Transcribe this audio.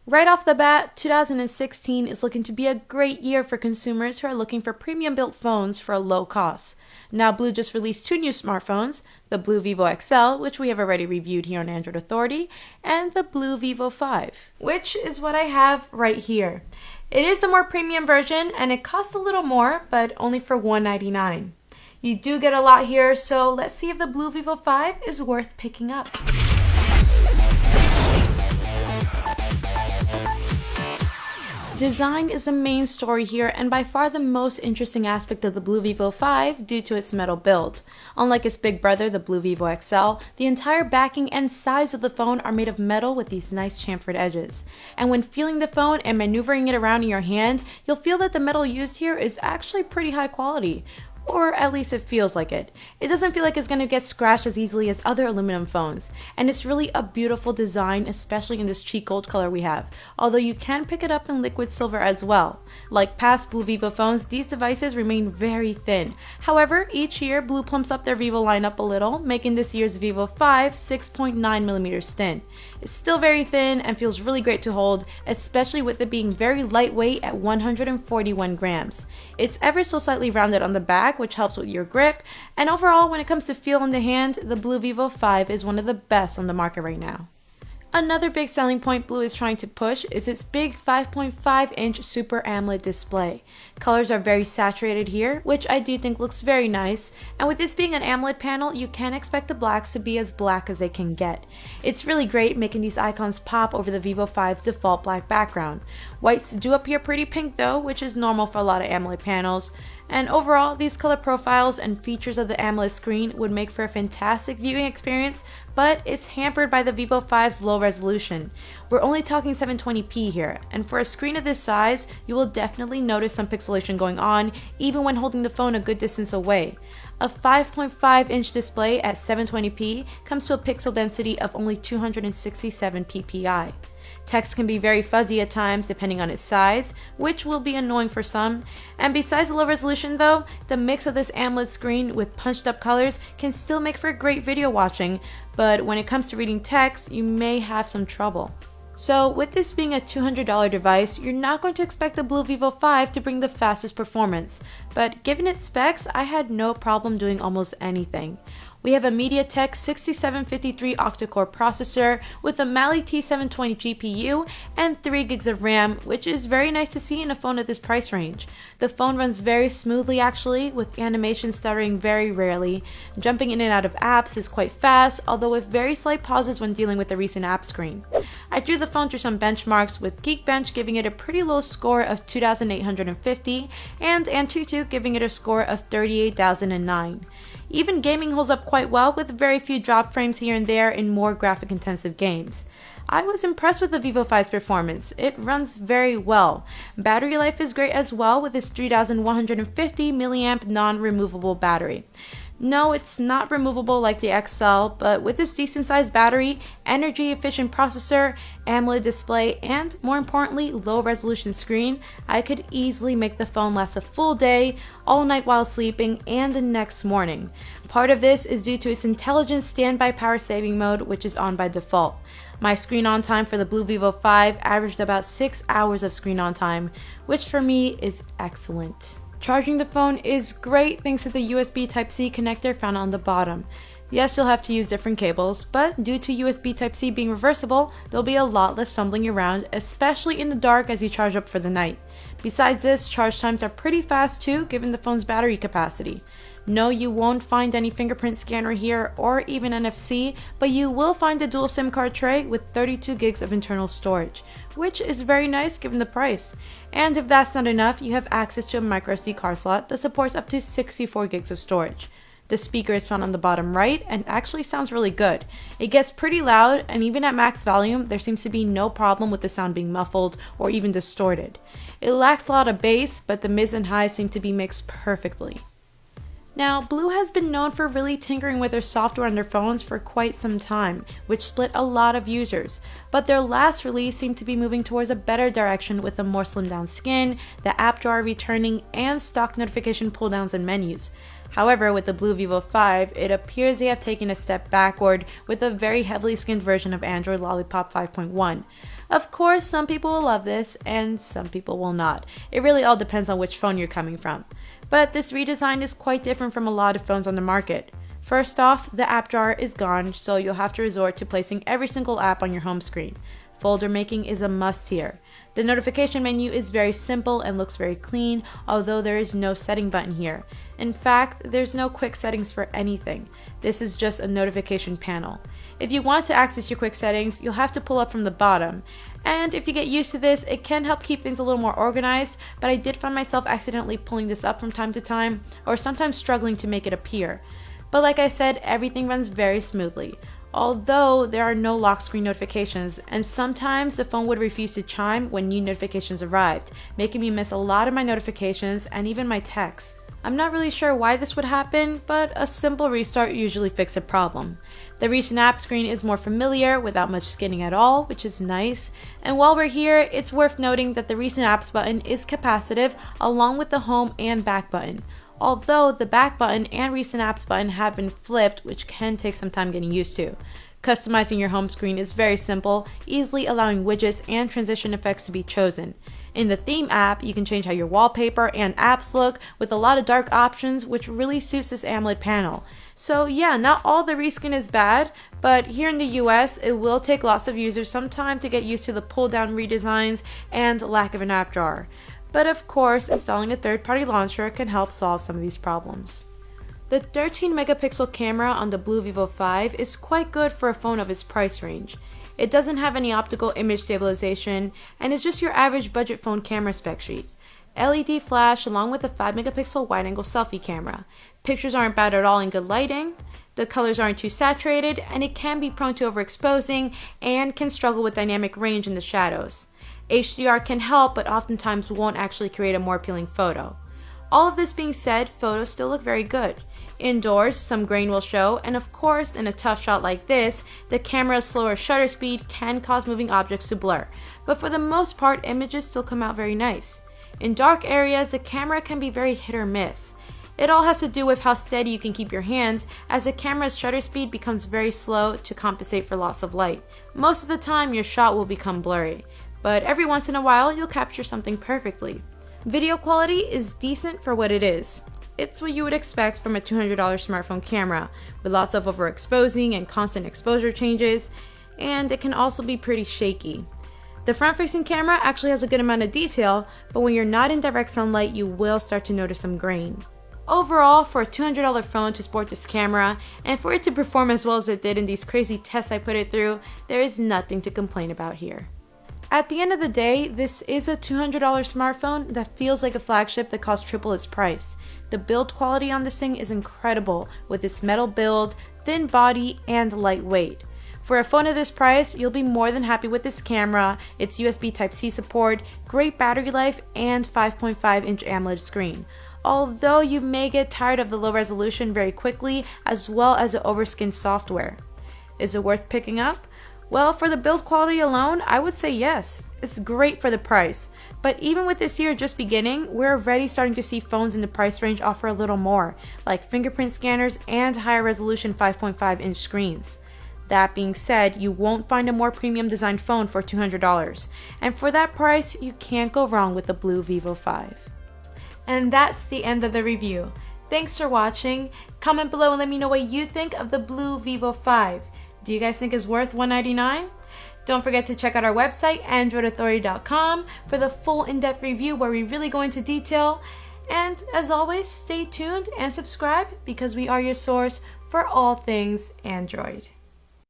Right off the bat, 2016 is looking to be a great year for consumers who are looking for premium built phones for a low cost. Now, Blue just released two new smartphones, the Blue Vivo XL, which we have already reviewed here on Android Authority, and the Blue Vivo 5, which is what I have right here. It is a more premium version and it costs a little more, but only for $199. You do get a lot here, so let's see if the Blue Vivo 5 is worth picking up. Design is the main story here and by far the most interesting aspect of the Blue Vivo 5 due to its metal build. Unlike its big brother, the Blue Vivo XL, the entire backing and sides of the phone are made of metal with these nice chamfered edges. And when feeling the phone and maneuvering it around in your hand, you'll feel that the metal used here is actually pretty high quality. Or at least it feels like it. It doesn't feel like it's going to get scratched as easily as other aluminum phones. And it's really a beautiful design, especially in this cheek gold color we have. Although you can pick it up in liquid silver as well. Like past Blue Vivo phones, these devices remain very thin. However, each year Blue plumps up their Vivo lineup a little, making this year's Vivo 5 6.9mm thin. It's still very thin and feels really great to hold, especially with it being very lightweight at 141 grams. It's ever so slightly rounded on the back, which helps with your grip, and overall when it comes to feel in the hand, the Blue Vivo 5 is one of the best on the market right now. Another big selling point Blue is trying to push is its big 5.5-inch Super AMOLED display. Colors are very saturated here, which I do think looks very nice, and with this being an AMOLED panel, you can expect the blacks to be as black as they can get. It's really great making these icons pop over the Vivo 5's default black background. Whites do appear pretty pink though, which is normal for a lot of AMOLED panels. And overall, these color profiles and features of the AMOLED screen would make for a fantastic viewing experience, but it's hampered by the Vivo 5's low resolution. We're only talking 720p here, and for a screen of this size, you will definitely notice some pixelation going on, even when holding the phone a good distance away. A 5.5-inch display at 720p comes to a pixel density of only 267 ppi. Text can be very fuzzy at times depending on its size, which will be annoying for some. And besides the low resolution though, the mix of this AMOLED screen with punched up colors can still make for great video watching, but when it comes to reading text, you may have some trouble. So with this being a $200 device, you're not going to expect the Blue Vivo 5 to bring the fastest performance, but given its specs, I had no problem doing almost anything. We have a MediaTek 6753 octa-core processor with a Mali T720 GPU and 3 gigs of RAM, which is very nice to see in a phone at this price range. The phone runs very smoothly actually, with animation stuttering very rarely. Jumping in and out of apps is quite fast, although with very slight pauses when dealing with the recent app screen. I drew the phone through some benchmarks, with Geekbench giving it a pretty low score of 2,850 and Antutu giving it a score of 38,009. Even gaming holds up quite well, with very few drop frames here and there in more graphic intensive games. I was impressed with the Vivo 5's performance. It runs very well. Battery life is great as well, with its 3150 mAh non-removable battery. No, it's not removable like the XL, but with this decent sized battery, energy efficient processor, AMOLED display, and more importantly, low resolution screen, I could easily make the phone last a full day, all night while sleeping, and the next morning. Part of this is due to its intelligent standby power saving mode, which is on by default. My screen on time for the Blue Vivo 5 averaged about 6 hours of screen on time, which for me is excellent. Charging the phone is great thanks to the USB Type-C connector found on the bottom. Yes, you'll have to use different cables, but due to USB Type-C being reversible, there'll be a lot less fumbling around, especially in the dark as you charge up for the night. Besides this, charge times are pretty fast too, given the phone's battery capacity. No, you won't find any fingerprint scanner here or even NFC, but you will find a dual SIM card tray with 32 gigs of internal storage, which is very nice given the price. And if that's not enough, you have access to a microSD card slot that supports up to 64 gigs of storage. The speaker is found on the bottom right and actually sounds really good. It gets pretty loud, and even at max volume, there seems to be no problem with the sound being muffled or even distorted. It lacks a lot of bass, but the mids and highs seem to be mixed perfectly. Now, Blue has been known for really tinkering with their software on their phones for quite some time, which split a lot of users, but their last release seemed to be moving towards a better direction with a more slimmed down skin, the app drawer returning, and stock notification pull downs and menus. However, with the Blue Vivo 5, it appears they have taken a step backward with a very heavily skinned version of Android Lollipop 5.1. Of course, some people will love this and some people will not. It really all depends on which phone you're coming from. But this redesign is quite different from a lot of phones on the market. First off, the app drawer is gone, so you'll have to resort to placing every single app on your home screen. Folder making is a must here. The notification menu is very simple and looks very clean, although there is no setting button here. In fact, there's no quick settings for anything. This is just a notification panel. If you want to access your quick settings, you'll have to pull up from the bottom. And if you get used to this, it can help keep things a little more organized, but I did find myself accidentally pulling this up from time to time, or sometimes struggling to make it appear. But like I said, everything runs very smoothly. Although there are no lock screen notifications, and sometimes the phone would refuse to chime when new notifications arrived, making me miss a lot of my notifications and even my texts. I'm not really sure why this would happen, but a simple restart usually fixes a problem. The recent app screen is more familiar without much skinning at all, which is nice. And while we're here, it's worth noting that the recent apps button is capacitive along with the home and back button. Although the back button and recent apps button have been flipped, which can take some time getting used to. Customizing your home screen is very simple, easily allowing widgets and transition effects to be chosen. In the theme app, you can change how your wallpaper and apps look with a lot of dark options, which really suits this AMOLED panel. So yeah, not all the reskin is bad, but here in the US, it will take lots of users some time to get used to the pull-down redesigns and lack of an app drawer. But of course, installing a third-party launcher can help solve some of these problems. The 13 megapixel camera on the Blue Vivo 5 is quite good for a phone of its price range. It doesn't have any optical image stabilization and is just your average budget phone camera spec sheet. LED flash along with a 5 megapixel wide-angle selfie camera. Pictures aren't bad at all in good lighting. The colors aren't too saturated, and it can be prone to overexposing and can struggle with dynamic range in the shadows. HDR can help, but oftentimes won't actually create a more appealing photo. All of this being said, photos still look very good. Indoors, some grain will show, and of course, in a tough shot like this, the camera's slower shutter speed can cause moving objects to blur, but for the most part, images still come out very nice. In dark areas, the camera can be very hit or miss. It all has to do with how steady you can keep your hand, as the camera's shutter speed becomes very slow to compensate for loss of light. Most of the time, your shot will become blurry, but every once in a while, you'll capture something perfectly. Video quality is decent for what it is. It's what you would expect from a $200 smartphone camera, with lots of overexposing and constant exposure changes, and it can also be pretty shaky. The front-facing camera actually has a good amount of detail, but when you're not in direct sunlight, you will start to notice some grain. Overall, for a $200 phone to sport this camera, and for it to perform as well as it did in these crazy tests I put it through, there is nothing to complain about here. At the end of the day, this is a $200 smartphone that feels like a flagship that costs triple its price. The build quality on this thing is incredible, with its metal build, thin body, and lightweight. For a phone of this price, you'll be more than happy with this camera, its USB Type-C support, great battery life, and 5.5-inch AMOLED screen. Although you may get tired of the low resolution very quickly, as well as the overskinned software. Is it worth picking up? Well, for the build quality alone, I would say yes. It's great for the price. But even with this year just beginning, we're already starting to see phones in the price range offer a little more, like fingerprint scanners and higher resolution 5.5-inch screens. That being said, you won't find a more premium designed phone for $200. And for that price, you can't go wrong with the Blue Vivo 5. And that's the end of the review. Thanks for watching. Comment below and let me know what you think of the Blue Vivo 5. Do you guys think it's worth $199? Don't forget to check out our website, androidauthority.com, for the full in-depth review where we really go into detail. And as always, stay tuned and subscribe because we are your source for all things Android.